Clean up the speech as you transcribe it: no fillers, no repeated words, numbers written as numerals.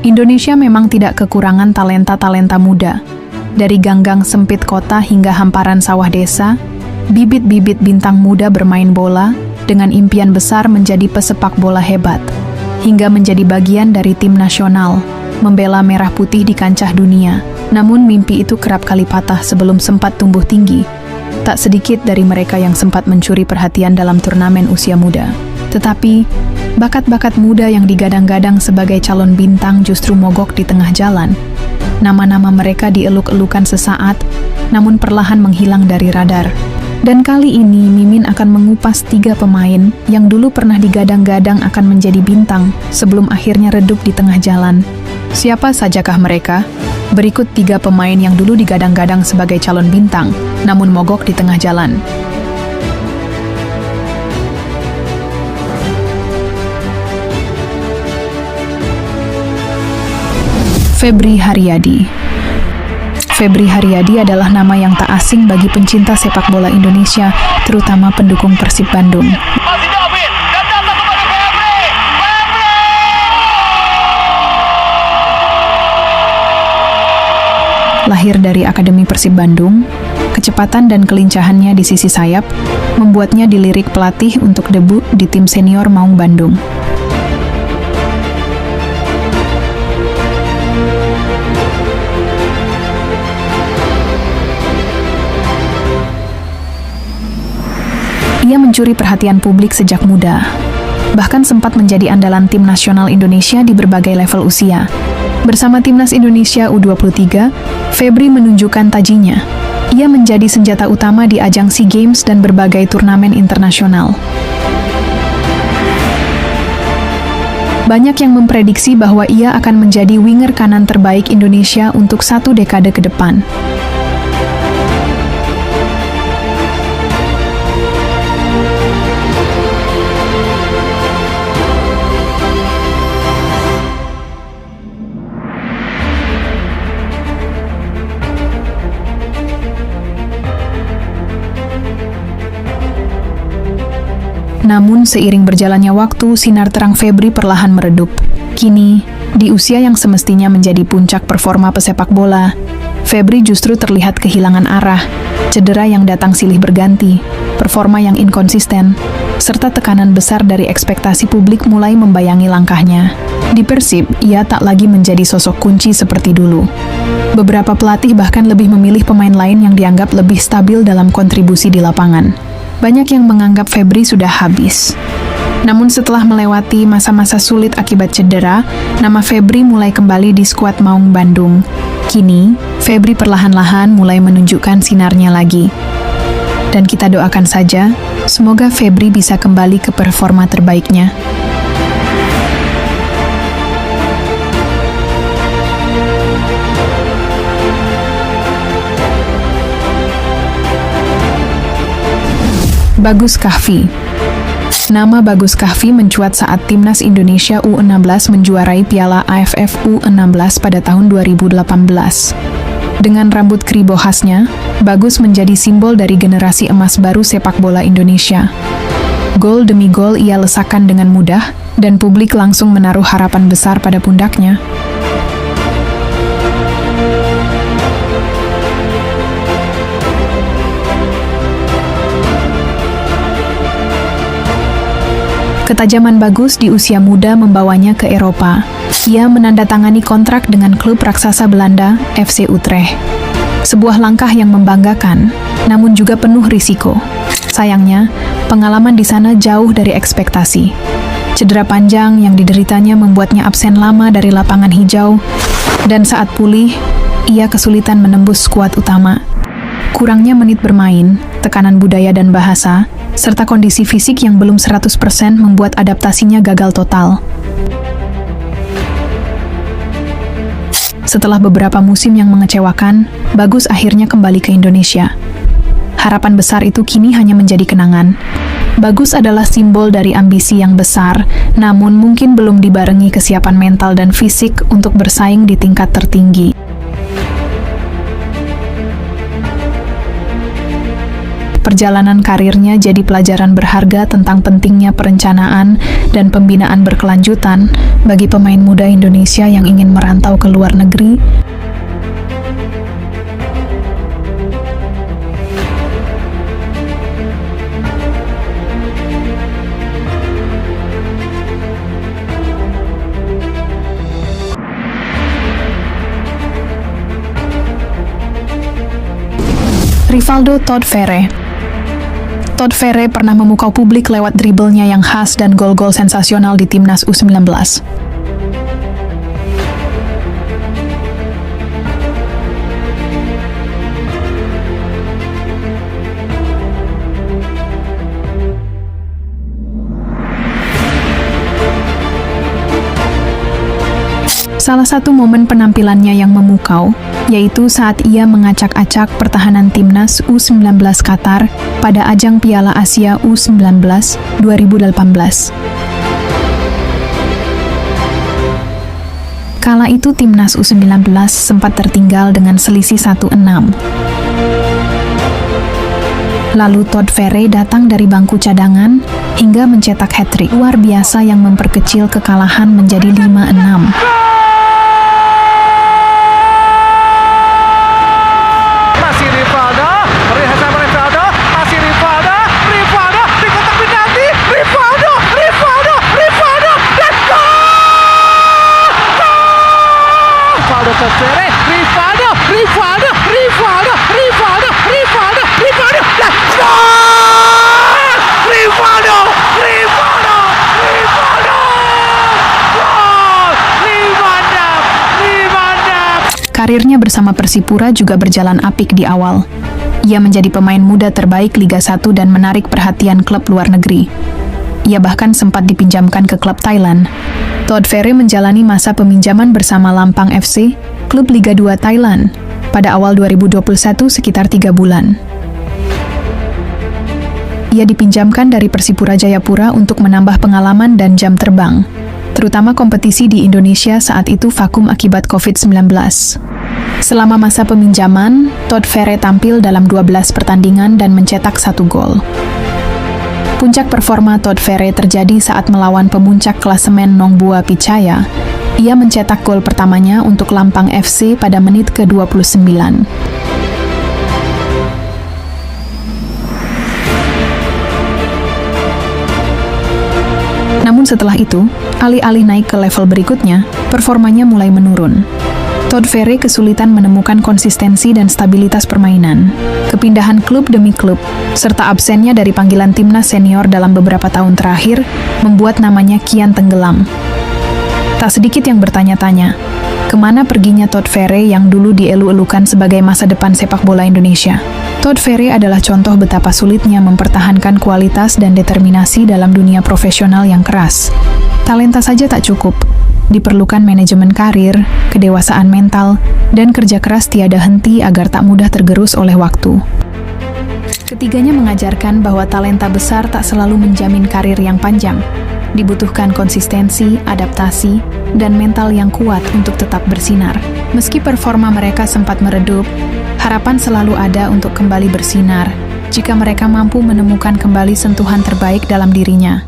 Indonesia memang tidak kekurangan talenta-talenta muda. Dari gang-gang sempit kota hingga hamparan sawah desa, bibit-bibit bintang muda bermain bola dengan impian besar menjadi pesepak bola hebat, hingga menjadi bagian dari tim nasional, membela merah putih di kancah dunia. Namun mimpi itu kerap kali patah sebelum sempat tumbuh tinggi. Tak sedikit dari mereka yang sempat mencuri perhatian dalam turnamen usia muda. Tetapi, bakat-bakat muda yang digadang-gadang sebagai calon bintang justru mogok di tengah jalan. Nama-nama mereka dieluk-elukan sesaat, namun perlahan menghilang dari radar. Dan kali ini Mimin akan mengupas 3 pemain yang dulu pernah digadang-gadang akan menjadi bintang sebelum akhirnya redup di tengah jalan. Siapa sajakah mereka? Berikut 3 pemain yang dulu digadang-gadang sebagai calon bintang, namun mogok di tengah jalan. Febri Haryadi. Febri Haryadi adalah nama yang tak asing bagi pencinta sepak bola Indonesia, terutama pendukung Persib Bandung. Lahir dari Akademi Persib Bandung, kecepatan dan kelincahannya di sisi sayap membuatnya dilirik pelatih untuk debut di tim senior Maung Bandung. Ia mencuri perhatian publik sejak muda, bahkan sempat menjadi andalan tim nasional Indonesia di berbagai level usia. Bersama timnas Indonesia U23, Febri menunjukkan tajinya. Ia menjadi senjata utama di ajang SEA Games dan berbagai turnamen internasional. Banyak yang memprediksi bahwa ia akan menjadi winger kanan terbaik Indonesia untuk 1 dekade ke depan. Namun, seiring berjalannya waktu, sinar terang Febri perlahan meredup. Kini, di usia yang semestinya menjadi puncak performa pesepak bola, Febri justru terlihat kehilangan arah, cedera yang datang silih berganti, performa yang inkonsisten, serta tekanan besar dari ekspektasi publik mulai membayangi langkahnya. Di Persib, ia tak lagi menjadi sosok kunci seperti dulu. Beberapa pelatih bahkan lebih memilih pemain lain yang dianggap lebih stabil dalam kontribusi di lapangan. Banyak yang menganggap Febri sudah habis. Namun setelah melewati masa-masa sulit akibat cedera, nama Febri mulai kembali di skuad Maung Bandung. Kini, Febri perlahan-lahan mulai menunjukkan sinarnya lagi. Dan kita doakan saja, semoga Febri bisa kembali ke performa terbaiknya. Bagus Kahfi. Nama Bagus Kahfi mencuat saat timnas Indonesia U16 menjuarai Piala AFF U16 pada tahun 2018. Dengan rambut kribo khasnya, Bagus menjadi simbol dari generasi emas baru sepak bola Indonesia. Gol demi gol ia lesakkan dengan mudah, dan publik langsung menaruh harapan besar pada pundaknya. Ketajaman Bagus di usia muda membawanya ke Eropa. Ia menandatangani kontrak dengan klub raksasa Belanda, FC Utrecht. Sebuah langkah yang membanggakan, namun juga penuh risiko. Sayangnya, pengalaman di sana jauh dari ekspektasi. Cedera panjang yang dideritanya membuatnya absen lama dari lapangan hijau, dan saat pulih, ia kesulitan menembus skuad utama. Kurangnya menit bermain, tekanan budaya dan bahasa, serta kondisi fisik yang belum 100% membuat adaptasinya gagal total. Setelah beberapa musim yang mengecewakan, Bagus akhirnya kembali ke Indonesia. Harapan besar itu kini hanya menjadi kenangan. Bagus adalah simbol dari ambisi yang besar, namun mungkin belum dibarengi kesiapan mental dan fisik untuk bersaing di tingkat tertinggi. Perjalanan karirnya jadi pelajaran berharga tentang pentingnya perencanaan dan pembinaan berkelanjutan bagi pemain muda Indonesia yang ingin merantau ke luar negeri. Rivaldo Todd Ferre. Todd Ferre pernah memukau publik lewat driblenya yang khas dan gol-gol sensasional di Timnas U19. Salah satu momen penampilannya yang memukau, yaitu saat ia mengacak-acak pertahanan Timnas U19 Qatar pada ajang Piala Asia U19 2018. Kala itu Timnas U19 sempat tertinggal dengan selisih 1-6. Lalu Todd Ferre datang dari bangku cadangan hingga mencetak hat-trick luar biasa yang memperkecil kekalahan menjadi 5-6. Karirnya bersama Persipura juga berjalan apik di awal. Ia menjadi pemain muda terbaik Liga 1 dan menarik perhatian klub luar negeri. Ia bahkan sempat dipinjamkan ke klub Thailand. Todd Ferre menjalani masa peminjaman bersama Lampang FC, klub Liga 2 Thailand, pada awal 2021 sekitar 3 bulan. Ia dipinjamkan dari Persipura Jayapura untuk menambah pengalaman dan jam terbang, terutama kompetisi di Indonesia saat itu vakum akibat COVID-19. Selama masa peminjaman, Todd Ferre tampil dalam 12 pertandingan dan mencetak 1 gol. Puncak performa Todd Ferre terjadi saat melawan pemuncak klasemen Nongbua Pichaya. Ia mencetak gol pertamanya untuk Lampang FC pada menit ke-29. Namun setelah itu, alih-alih naik ke level berikutnya, performanya mulai menurun. Todd Ferre kesulitan menemukan konsistensi dan stabilitas permainan. Kepindahan klub demi klub, serta absennya dari panggilan timnas senior dalam beberapa tahun terakhir, membuat namanya kian tenggelam. Tak sedikit yang bertanya-tanya, kemana perginya Todd Ferre yang dulu dielu-elukan sebagai masa depan sepak bola Indonesia? Todd Ferre adalah contoh betapa sulitnya mempertahankan kualitas dan determinasi dalam dunia profesional yang keras. Talenta saja tak cukup. Diperlukan manajemen karir, kedewasaan mental, dan kerja keras tiada henti agar tak mudah tergerus oleh waktu. Ketiganya mengajarkan bahwa talenta besar tak selalu menjamin karir yang panjang. Dibutuhkan konsistensi, adaptasi, dan mental yang kuat untuk tetap bersinar. Meski performa mereka sempat meredup, harapan selalu ada untuk kembali bersinar jika mereka mampu menemukan kembali sentuhan terbaik dalam dirinya.